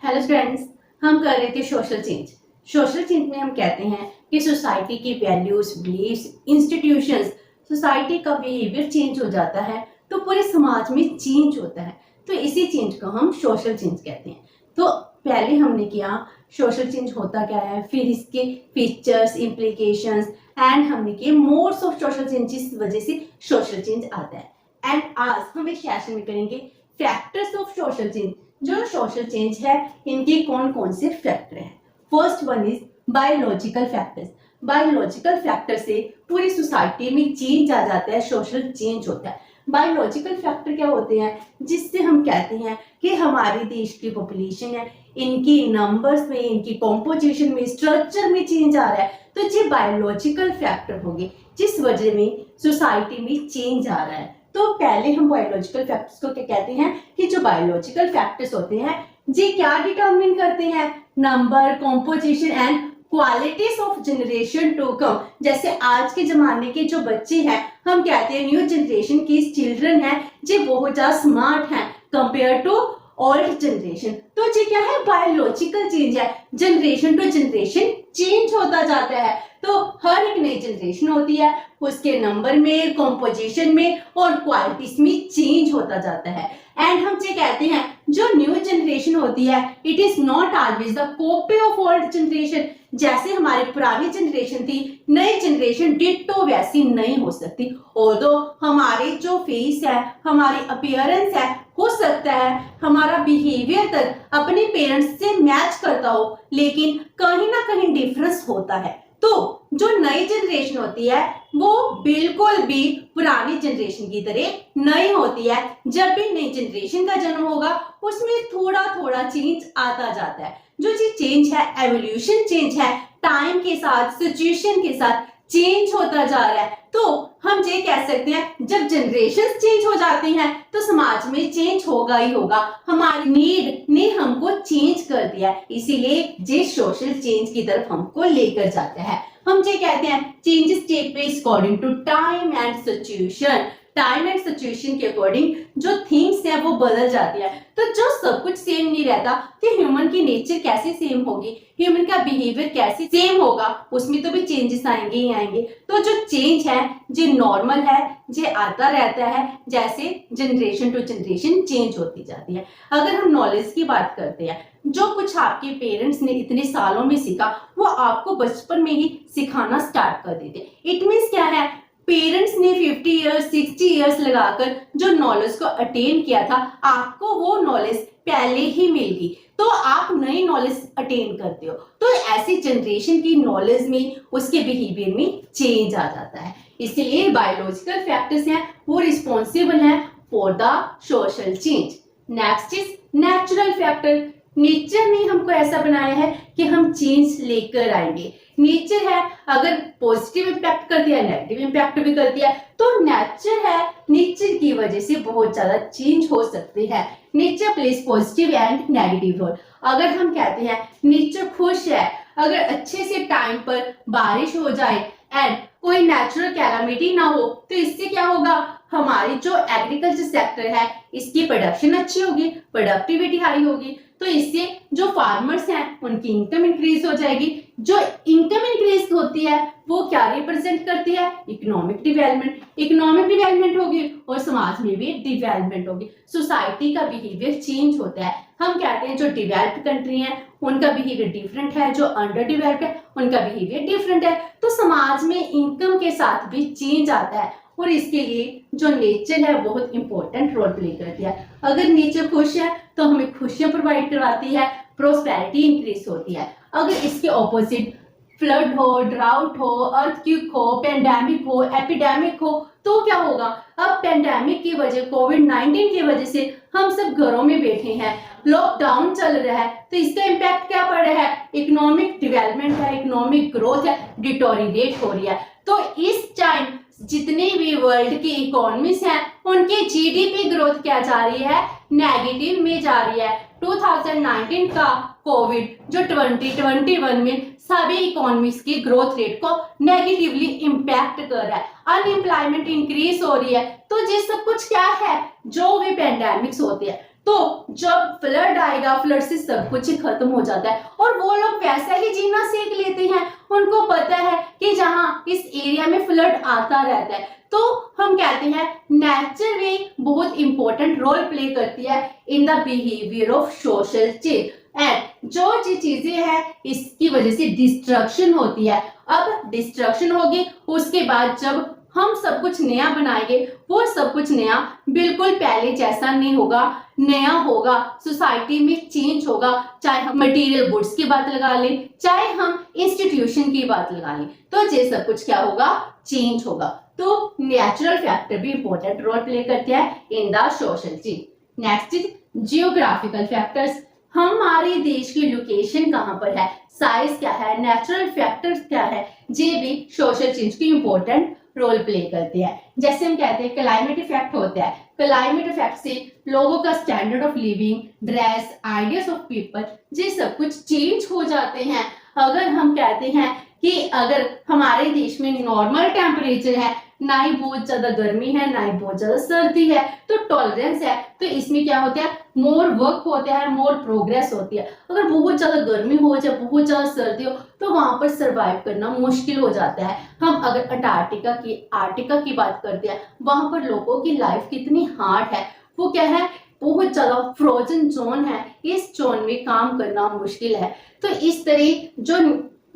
Hello friends, हम कर रहे थे सोशल चेंज। सोशल चेंज में हम कहते हैं कि सोसाइटी की वैल्यूज, बिलीव्स, इंस्टीट्यूशंस, सोसाइटी का बिहेवियर चेंज हो जाता है तो पूरे समाज में चेंज होता है। तो इसी चेंज को हम सोशल चेंज कहते हैं। तो पहले हमने किया सोशल चेंज होता क्या है, फिर इसके फीचर्स, इम्प्लीकेशंस एंड हमने किए मोड्स ऑफ सोशल चेंज, जिस वजह से सोशल चेंज आता है। एंड आज हम इस सेशन में करेंगे फैक्टर्स ऑफ सोशल चेंज। जो सोशल चेंज है इनके कौन कौन से फैक्टर हैं। First one is biological factors. Biological factor से पूरी सोसाइटी में चेंज आ जाता है, सोशल चेंज होता है। बायोलॉजिकल फैक्टर क्या होते हैं, जिससे हम कहते हैं कि हमारे देश की पॉपुलेशन है, इनकी नंबर्स में, इनकी कॉम्पोजिशन में, स्ट्रक्चर में चेंज आ रहा है, तो ये बायोलॉजिकल फैक्टर होंगे जिस वजह में सोसाइटी में चेंज आ रहा है। तो पहले हम बायोलॉजिकल फैक्टर्स को क्या कहते हैं कि जो बायोलॉजिकल फैक्टर्स होते हैं ये क्या डिटरमिन करते हैं, number, composition and qualities of generation to come. जैसे आज के जमाने के जो बच्चे हैं, हम कहते हैं न्यू जनरेशन की चिल्ड्रन है, ये बहुत ज्यादा स्मार्ट हैं कंपेयर टू ओल्ड जनरेशन। तो ये क्या है, बायोलॉजिकल चेंज है, जनरेशन टू जनरेशन चेंज होता जाता है। तो हर एक नई जनरेशन होती है, उसके नंबर में, कॉम्पोजिशन में और क्वालिटीज में चेंज होता जाता है। एंड हम ये कहते हैं जो न्यू जनरेशन होती है it is not always the copy of old generation. जैसे हमारी पुरानी जनरेशन थी, नई जनरेशन डिट्टो वैसी नहीं हो सकती। ऑल्दो हमारे जो फेस है, हमारी अपीयरेंस है, हो सकता है हमारा बिहेवियर तक अपने पेरेंट्स से मैच करता हो, लेकिन कहीं ना कहीं डिफरेंस होता है। तो जो नई जनरेशन होती है वो बिल्कुल भी पुरानी जनरेशन की तरह नहीं होती है। जब भी नई जनरेशन का जन्म होगा उसमें थोड़ा थोड़ा चेंज आता जाता है। जो चीज चेंज है, एवोल्यूशन चेंज है, टाइम के साथ, सिचुएशन के साथ चेंज होता जा रहा है। तो हम ये कह सकते हैं जब जनरेशन चेंज हो जाती हैं तो समाज में चेंज होगा ही होगा। हमारी नीड ने हमको चेंज कर दिया, इसीलिए ये सोशल चेंज की तरफ हमको लेकर जाता है। हम ये कहते हैं changes take place according to time and situation. Time and situation के अकॉर्डिंग जो थिंग्स हैं वो बदल जाती है। तो जो सब कुछ सेम नहीं रहता कि ह्यूमन की नेचर कैसे सेम होगी, ह्यूमन का बिहेवियर कैसे सेम होगा, उसमें तो भी चेंजेस आएंगे ही आएंगे। तो जो चेंज है ये नॉर्मल है, ये आता रहता है, जैसे जनरेशन टू जनरेशन चेंज होती जाती है। अगर हम नॉलेज की बात करते हैं, जो कुछ आपके पेरेंट्स ने इतने सालों में सीखा वो आपको बचपन में ही सिखाना स्टार्ट कर देते। इट मीन्स क्या है, पेरेंट्स ने 50 इयर्स 60 इयर्स लगाकर जो नॉलेज को अटेन किया था, आपको वो नॉलेज पहले ही मिल गई, तो आप नई नॉलेज अटेन करते हो। तो ऐसी जनरेशन की नॉलेज में, उसके बिहेवियर में चेंज आ जाता है। इसलिए बायोलॉजिकल फैक्टर्स हैं वो रिस्पॉन्सिबल हैं for the social change. Next is natural factor. Nature ने हमको ऐसा बनाया है कि हम चेंज लेकर आएंगे। नेचर है, अगर पॉजिटिव इंपैक्ट करती है, नेगेटिव इंपैक्ट भी करती है। तो नेचर है, नेचर की वजह से बहुत ज्यादा चेंज हो सकते हैं। Nature place positive and negative role. अगर हम कहते हैं नेचर खुश है, अगर अच्छे से टाइम पर बारिश हो जाए एंड कोई नेचुरल कैलामिटी ना हो, तो इससे क्या होगा, हमारी जो एग्रीकल्चर सेक्टर है इसकी प्रोडक्शन अच्छी होगी, प्रोडक्टिविटी हाई होगी। तो इससे जो फार्मर्स हैं उनकी इनकम इंक्रीज हो जाएगी। जो इनकम इंक्रीज होती है वो क्या रिप्रेजेंट करती है, इकोनॉमिक डेवलपमेंट। इकोनॉमिक डेवलपमेंट होगी और समाज में भी डेवलपमेंट होगी, सोसाइटी का बिहेवियर चेंज होता है। हम कहते हैं जो डेवलप्ड कंट्री है उनका बिहेवियर डिफरेंट है, जो अंडर डेवलप्ड है उनका बिहेवियर डिफरेंट है। तो समाज में इनकम के साथ भी चेंज आता है और इसके लिए जो नेचर है बहुत इंपॉर्टेंट रोल प्ले करती है। अगर नेचर खुश है तो हमें खुशियां प्रोवाइड करवाती है, प्रोस्पेरिटी इंक्रीज होती है। अगर इसके ऑपोजिट फ्लड हो, ड्राउट हो, अर्थक्वेक हो, पेंडेमिक हो, एपिडेमिक हो, तो क्या होगा। अब पेंडेमिक की वजह, कोविड-19 की वजह से हम सब घरों में बैठे हैं, लॉकडाउन चल रहा है, तो इसका इम्पैक्ट क्या पड़ रहा है, इकोनॉमिक डेवलपमेंट है, इकोनॉमिक ग्रोथ है, डिटोरिएट हो रही है। तो इस टाइम जितने भी वर्ल्ड की इकोनॉमीज हैं उनकी जीडीपी ग्रोथ क्या जा रही है, नेगेटिव में जा रही है। 2019 का कोविड जो 2021 में सभी इकोनॉमीज की ग्रोथ रेट को नेगेटिवली इंपैक्ट कर रहा है, अनएम्प्लॉयमेंट इंक्रीज हो रही है। तो ये सब कुछ क्या है, जो भी पेंडेमिक्स होती है, तो जब फ्लड आएगा, फ्लड से सब कुछ ही खत्म हो जाता है और वो लोग वैसा ही जीना सीख लेते हैं। उनको पता है कि जहाँ इस एरिया में फ्लड आता रहता है, तो हम कहते हैं नेचर भी बहुत इंपॉर्टेंट रोल प्ले करती है in the behaviour of social change. And जो चीजें हैं इसकी वजह से डिस्ट्रक्शन होती है। अब डिस्ट्रक्शन होगी, उसके बाद जब हम सब कुछ नया बनाएंगे, वो सब कुछ नया बिल्कुल पहले जैसा नहीं होगा, नया होगा, सोसाइटी में चेंज होगा। चाहे हम मटेरियल गुड्स की बात लगा लें, चाहे हम इंस्टीट्यूशन की बात लगा लें, तो ये सब कुछ क्या होगा, चेंज होगा। तो नेचुरल फैक्टर भी इंपॉर्टेंट रोल प्ले करते हैं in the social change. Next is geographical factors. हमारे देश की लोकेशन कहाँ पर है, साइज क्या है, नेचुरल फैक्टर्स क्या है, ये भी सोशल चेंज की इंपॉर्टेंट रोल प्ले करते हैं। जैसे हम कहते हैं क्लाइमेट इफेक्ट होता है, क्लाइमेट इफेक्ट से लोगों का standard of living, dress, ideas of people, ये सब कुछ चेंज हो जाते हैं। अगर हम कहते हैं कि अगर हमारे देश में नॉर्मल टेम्परेचर है, ना ही बहुत ज्यादा गर्मी है, ना ही बहुत ज्यादा सर्दी है, तो टॉलरेंस है, तो इसमें क्या होता है, मोर वर्क होता है, मोर प्रोग्रेस होती है। अगर बहुत ज्यादा गर्मी हो या बहुत ज्यादा सर्दी हो, तो वहां पर सरवाइव करना मुश्किल हो जाता है। हम अगर आर्टिका की बात करते हैं, वहां पर लोगों की लाइफ कितनी हार्ड है, वो क्या है, बहुत ज्यादा फ्रोजन जोन है, इस जोन में काम करना मुश्किल है। तो इस तरह जो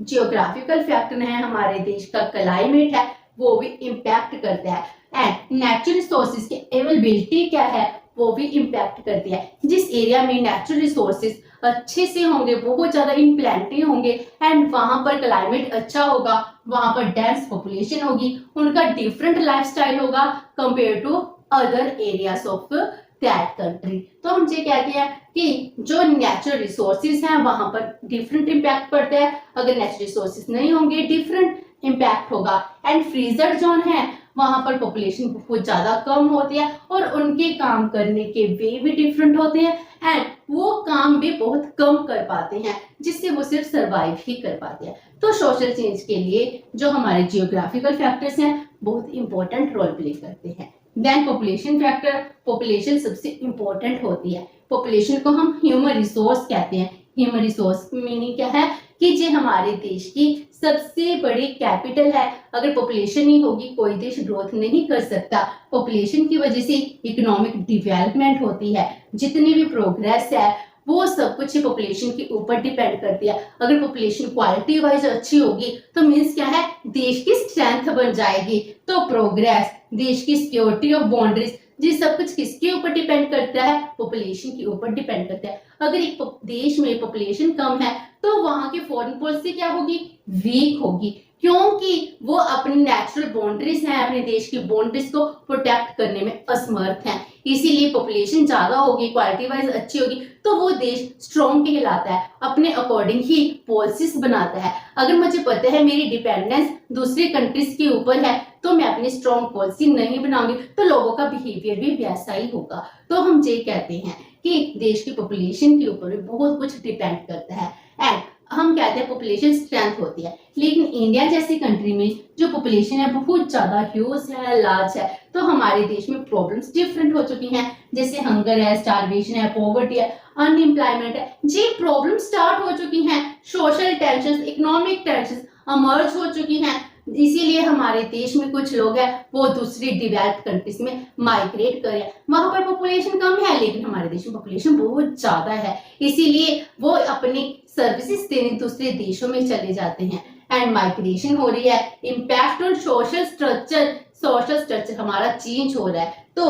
जियोग्राफिकल फैक्टर है, हमारे देश का क्लाइमेट है, वो भी इम्पैक्ट करता है। एंड नेचुरल रिसोर्सेज की अवेलेबिलिटी क्या है, वो भी इम्पैक्ट करती है। जिस एरिया में नेचुरल रिसोर्सेज अच्छे से होंगे, बहुत ज्यादा इम्प्लेंटी होंगे, एंड वहां पर क्लाइमेट अच्छा होगा, वहां पर डेंस पॉपुलेशन होगी, उनका डिफरेंट लाइफस्टाइल होगा compare to other areas of that country. तो हम ये कहते हैं कि जो नेचुरल रिसोर्सेज हैं वहां पर डिफरेंट इम्पैक्ट पड़ता है, अगर नेचुरल रिसोर्सेज नहीं होंगे डिफरेंट इम्पैक्ट होगा। एंड फ्रीजर जोन है, वहां पर पॉपुलेशन बहुत ज्यादा कम होती है और उनके काम करने के वे भी डिफरेंट होते हैं, एंड वो काम भी बहुत कम कर पाते हैं, जिससे वो सिर्फ सरवाइव ही कर पाते हैं। तो सोशल चेंज के लिए जो हमारे जियोग्राफिकल फैक्टर्स हैं बहुत इंपॉर्टेंट रोल प्ले करते हैं। देन पॉपुलेशन फैक्टर, पॉपुलेशन सबसे इंपॉर्टेंट होती है। पॉपुलेशन को हम ह्यूमन रिसोर्स कहते हैं। ह्यूमन रिसोर्स मीनिंग क्या है कि ये हमारे देश की सबसे बड़ी कैपिटल है। अगर पॉपुलेशन नहीं होगी, कोई देश ग्रोथ नहीं कर सकता। पॉपुलेशन की वजह से इकोनॉमिक डेवलपमेंट होती है, जितनी भी प्रोग्रेस है वो सब कुछ पॉपुलेशन के ऊपर डिपेंड करती है। अगर पॉपुलेशन क्वालिटी वाइज अच्छी होगी तो मीन्स क्या है, देश की स्ट्रेंथ बन जाएगी। तो प्रोग्रेस, देश की सिक्योरिटी ऑफ बाउंड्रीज, ये सब कुछ किसके ऊपर डिपेंड करता है, पॉपुलेशन के ऊपर डिपेंड करता है। अगर एक देश में पॉपुलेशन कम है तो वहां की फॉरेन पॉलिसी क्या होगी, वीक होगी, क्योंकि वो अपनी नेचुरल बाउंड्रीज हैं, अपने देश की बाउंड्रीज को प्रोटेक्ट करने में असमर्थ हैं। इसीलिए पॉपुलेशन ज्यादा होगी, क्वालिटी वाइज अच्छी होगी, तो वो देश स्ट्रॉन्ग कहलाता है, अपने अकॉर्डिंग ही पॉलिसीज बनाता है। अगर मुझे पता है मेरी डिपेंडेंस दूसरी कंट्रीज के ऊपर है, तो मैं अपनी स्ट्रॉन्ग पॉलिसी नहीं बनाऊंगी, तो लोगों का बिहेवियर भी वैसा ही होगा। तो हम ये कहते हैं कि देश की पॉपुलेशन के ऊपर भी बहुत कुछ डिपेंड करता है। एंड हम कहते हैं पॉपुलेशन स्ट्रेंथ होती है, लेकिन इंडिया जैसी कंट्री में जो पॉपुलेशन है बहुत ज्यादा ह्यूज है, लार्ज है, तो हमारे देश में प्रॉब्लम्स डिफरेंट हो चुकी हैं। जैसे हंगर है, स्टारवेशन है, पॉवर्टी है, अनएम्प्लॉयमेंट है, ये प्रॉब्लम स्टार्ट हो चुकी हैं। Social tension, economic tension emerged हो चुकी हैं। इसीलिए हमारे देश में कुछ लोग हैं वो दूसरी डेवलप्ड कंट्रीज में माइग्रेट कर रहे हैं। वहां पर पॉपुलेशन कम है, लेकिन हमारे देश में पॉपुलेशन बहुत ज्यादा है, इसीलिए वो अपनी सर्विसेज देने दूसरे देशों में चले जाते हैं। एंड माइग्रेशन हो रही है, इम्पैक्ट ऑन सोशल स्ट्रक्चर हमारा चेंज हो रहा है। तो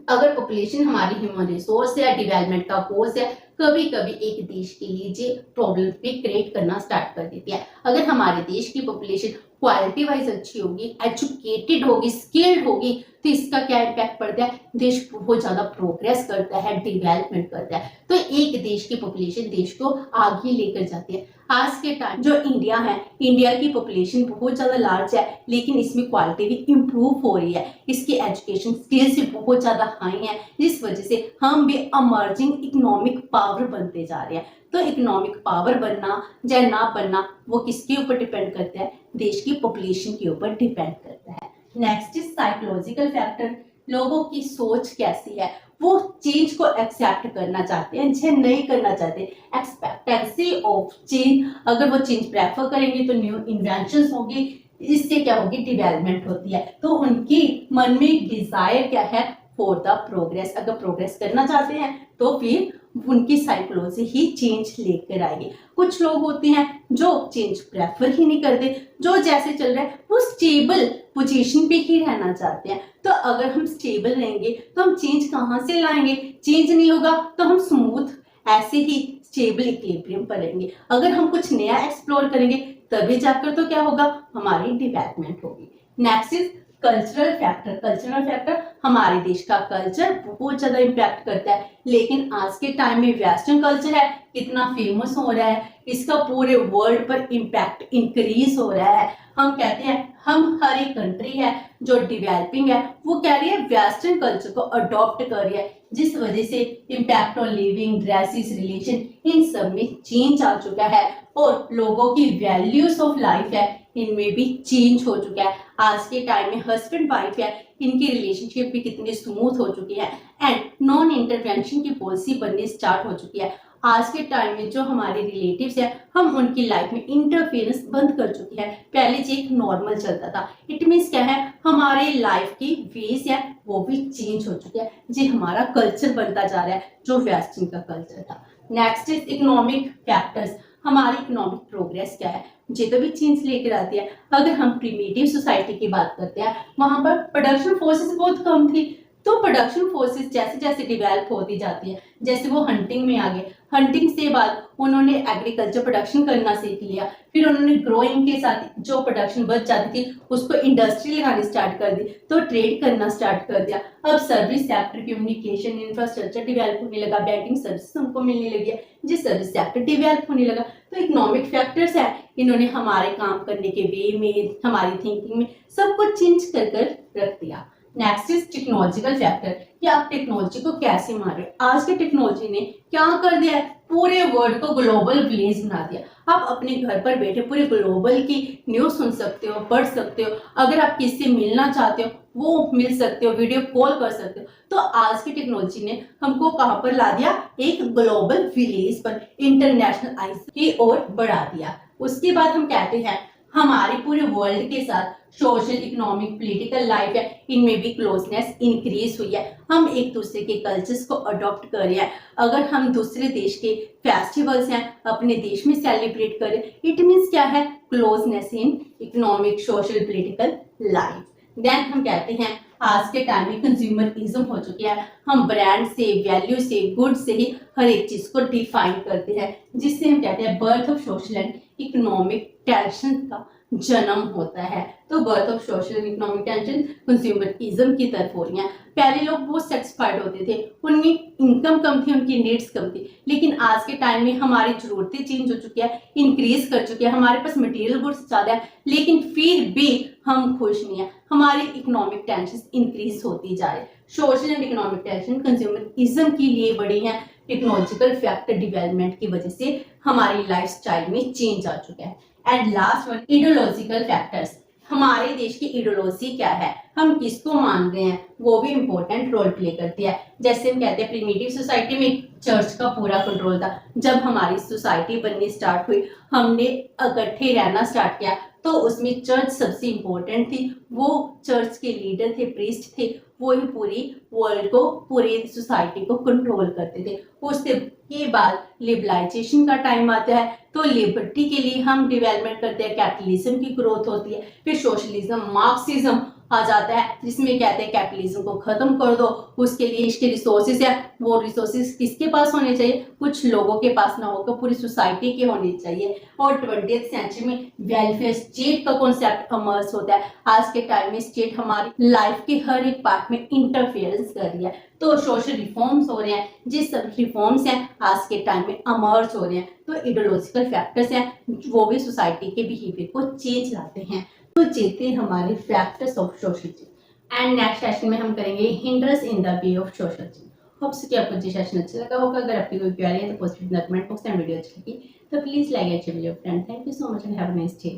अगर पॉपुलेशन हमारी ह्यूमन रिसोर्स है, डेवलपमेंट का कोर्स है, कभी कभी एक देश के लिए ये प्रॉब्लम भी क्रिएट करना स्टार्ट कर देती है। अगर हमारे देश की पॉपुलेशन क्वालिटी वाइज अच्छी होगी, एजुकेटेड होगी, स्किल्ड होगी, तो इसका क्या इम्पैक्ट पड़ता है, देश बहुत ज्यादा प्रोग्रेस करता है, डेवलपमेंट करता है। तो एक देश की पॉपुलेशन देश को आगे लेकर जाती है। आज के टाइम जो इंडिया है, इंडिया की पॉपुलेशन बहुत ज्यादा लार्ज है, लेकिन इसमें क्वालिटी भी इम्प्रूव हो रही है, इसकी एजुकेशन स्किल्स भी बहुत ज्यादा हाई है, जिस वजह से हम भी अमर्जिंग इकोनॉमिक पावर बनते जा रहे हैं। तो इकोनॉमिक पावर बनना या ना बनना वो किसके ऊपर डिपेंड करता है, देश की पॉपुलेशन के ऊपर डिपेंड करता है। Next is psychological factor. लोगों की सोच कैसी है, वो चेंज को एक्सेप्ट करना चाहते हैं या नहीं करना चाहते। एक्सपेक्टेंसी ऑफ चेंज, अगर वो चेंज प्रेफर करेंगे तो न्यू इन्वेंशन होगी, इससे क्या होगी, डेवलपमेंट होती है। तो उनकी मन में डिजायर क्या है, फॉर द प्रोग्रेस। अगर प्रोग्रेस करना चाहते हैं तो फिर उनकी साइकोलॉजी ही चेंज लेकर आएगी। कुछ लोग होते हैं जो चेंज प्रेफर ही नहीं करते, जो जैसे चल रहा है वो स्टेबल पोजीशन पे ही रहना चाहते हैं। तो अगर हम स्टेबल रहेंगे तो हम चेंज कहाँ से लाएंगे, चेंज नहीं होगा तो हम स्मूथ ऐसे ही स्टेबल इक्विलिब्रियम पर रहेंगे। अगर हम कुछ नया एक्सप्लोर करेंगे तभी जाकर तो क्या होगा, हमारी डेवलपमेंट होगी। Next is cultural factor. Cultural factor, हमारे देश का कल्चर बहुत ज्यादा इम्पैक्ट करता है, लेकिन आज के टाइम में वेस्टर्न कल्चर है कितना फेमस हो रहा है, इसका पूरे वर्ल्ड पर इम्पैक्ट इंक्रीज हो रहा है। हम कहते हैं हम हर एक कंट्री है जो डेवलपिंग है वो कह रही है वेस्टर्न कल्चर को अडॉप्ट कर रही है, जिस वजह से impact on living, dresses, relation in सब में चेंज आ चुका है और लोगों की वैल्यूज ऑफ लाइफ है इनमें भी चेंज हो चुका है। आज के टाइम में हस्बैंड वाइफ है, इनकी रिलेशनशिप भी कितनी स्मूथ हो चुकी है एंड नॉन इंटरवेंशन की पॉलिसी बननी स्टार्ट हो चुकी है। आज के टाइम में जो हमारे रिलेटिव्स है हम उनकी लाइफ में इंटरफेरेंस बंद कर चुके हैं। पहले जो एक नॉर्मल चलता था, इट मीन्स क्या है, हमारे लाइफ की वेज है वो भी चेंज हो चुके हैं, जी हमारा कल्चर बनता जा रहा है जो वेस्टर्न का कल्चर था। Next is economic factors. हमारी इकोनॉमिक प्रोग्रेस क्या है, ये तो भी चेंज लेकर आती है। अगर हम प्रिमिटिव सोसाइटी की बात करते हैं, वहां पर प्रोडक्शन फोर्सेस बहुत कम थी, तो प्रोडक्शन फोर्सेस जैसे जैसे डिवेल्प होती जाती है, जैसे वो हंटिंग में आ गए, हंटिंग से बाद उन्होंने एग्रीकल्चर प्रोडक्शन करना सीख लिया, फिर उन्होंने ग्रोइंग के साथ जो प्रोडक्शन बच जाती थी उसको इंडस्ट्री लगानी स्टार्ट कर दी, तो ट्रेड करना स्टार्ट कर दिया। अब service sector, communication, infrastructure develop होने लगा, बैंकिंग सर्विस हमको मिलने लगी है, जिस सर्विस सेक्टर डेवलप होने लगा। तो इकोनॉमिक फैक्टर्स है, इन्होंने हमारे काम करने के वे में, हमारी थिंकिंग में सब कुछ चेंज कर रख दिया। नेक्स्ट इज टेक्नोलॉजिकल फैक्टर, कि आप टेक्नोलॉजी को कैसे मान रहे हो। आज के टेक्नोलॉजी ने क्या कर दिया है, पूरे वर्ल्ड को ग्लोबल विलेज बना दिया। आप अपने घर पर बैठे पूरे ग्लोबल की न्यूज सुन सकते हो, पढ़ सकते हो, अगर आप किससे मिलना चाहते हो वो मिल सकते हो, वीडियो कॉल कर सकते हो। तो आज की टेक्नोलॉजी ने हमको कहां पर ला दिया, एक ग्लोबल विलेज पर, इंटरनेशनल आइस की ओर बढ़ा दिया। उसके बाद हम कहते हैं हमारे पूरे वर्ल्ड के साथ सोशल, इकोनॉमिक, पॉलिटिकल लाइफ है इनमें भी क्लोजनेस इंक्रीज हुई है। हम एक दूसरे के कल्चर्स को अडॉप्ट कर रहे हैं। अगर हम दूसरे देश के फेस्टिवल्स हैं अपने देश में सेलिब्रेट करें, इट मीन्स क्या है, closeness in economic, social, political life. Then हम कहते हैं आज के टाइम में कंज्यूमरिज्म हो चुकी है, हम ब्रांड से, वैल्यू से, गुड से ही हर एक चीज को डिफाइन करते हैं, जिससे हम कहते हैं birth of social and economic tension का जन्म होता है। तो birth of social and economic tension consumerism की तरफ हो रही है। पहले लोग बहुत सेटिस्फाइड होते थे, उनकी इनकम कम थी, उनकी नीड्स कम थी, लेकिन आज के टाइम में हमारी जरूरतें चेंज हो चुकी है, इंक्रीज कर चुकी है, हमारे पास मटेरियल गुड्स ज्यादा है, लेकिन फिर भी हम खुश नहीं है, हमारी इकोनॉमिक टेंशन इंक्रीज होती जा रही है। Social and economic tension consumerism के लिए बढ़ी है, टेक्नोलॉजिकल फैक्टर डेवलपमेंट की वजह से हमारी लाइफस्टाइल में चेंज आ चुका है। And last one, ideological factors. हमारे देश की इडियोलॉजी क्या है, हम किसको मान रहे हैं, वो भी इंपॉर्टेंट रोल प्ले करती है। जैसे हम कहते हैं प्रिमिटिव सोसाइटी में चर्च का पूरा कंट्रोल था, जब हमारी सोसाइटी बननी स्टार्ट हुई, हमने इकट्ठे रहना स्टार्ट किया, तो उसमें चर्च सबसे इंपॉर्टेंट थी। वो चर्च के लीडर थे, प्रीस्ट थे, वो ही पूरी वर्ल्ड को, पूरी सोसाइटी को कंट्रोल करते थे। उसके बाद लिबरलाइजेशन का टाइम आता है, तो लिबर्टी के लिए हम डेवलपमेंट करते हैं, कैपिटलिज्म की ग्रोथ होती है, फिर सोशलिज्म, मार्क्सिज्म आ जाता है, जिसमें कहते हैं कैपिटलिज्म को खत्म कर दो, उसके लिए इसके रिसोर्सेज है, वो रिसोर्सेज किसके पास होने चाहिए, कुछ लोगों के पास ना होकर पूरी सोसाइटी के होने चाहिए। और 20th सेंचुरी में वेलफेयर स्टेट का कॉन्सेप्ट अमर्ज होता है। आज के टाइम में स्टेट हमारी लाइफ के हर एक पार्ट में इंटरफेरेंस कर रही है, तो सोशल रिफॉर्म्स हो रहे हैं, जिस सब रिफॉर्म्स हैं आज के टाइम में अमर्ज हो रहे हैं। तो आइडियोलॉजिकल फैक्टर्स हैं, वो भी सोसाइटी के बिहेवियर को चेंज लाते हैं। तो जीते हमारे factors of social change. And next session में हम करेंगे hinders in the way of social change. Hopes कि आपको ये सेशन अच्छा लगा होगा। अगर आपकी कोई क्वेरी है तो post in the comment box में, वीडियो अच्छी लगी तो please like and share with your friend. Thank you so much and have a nice day.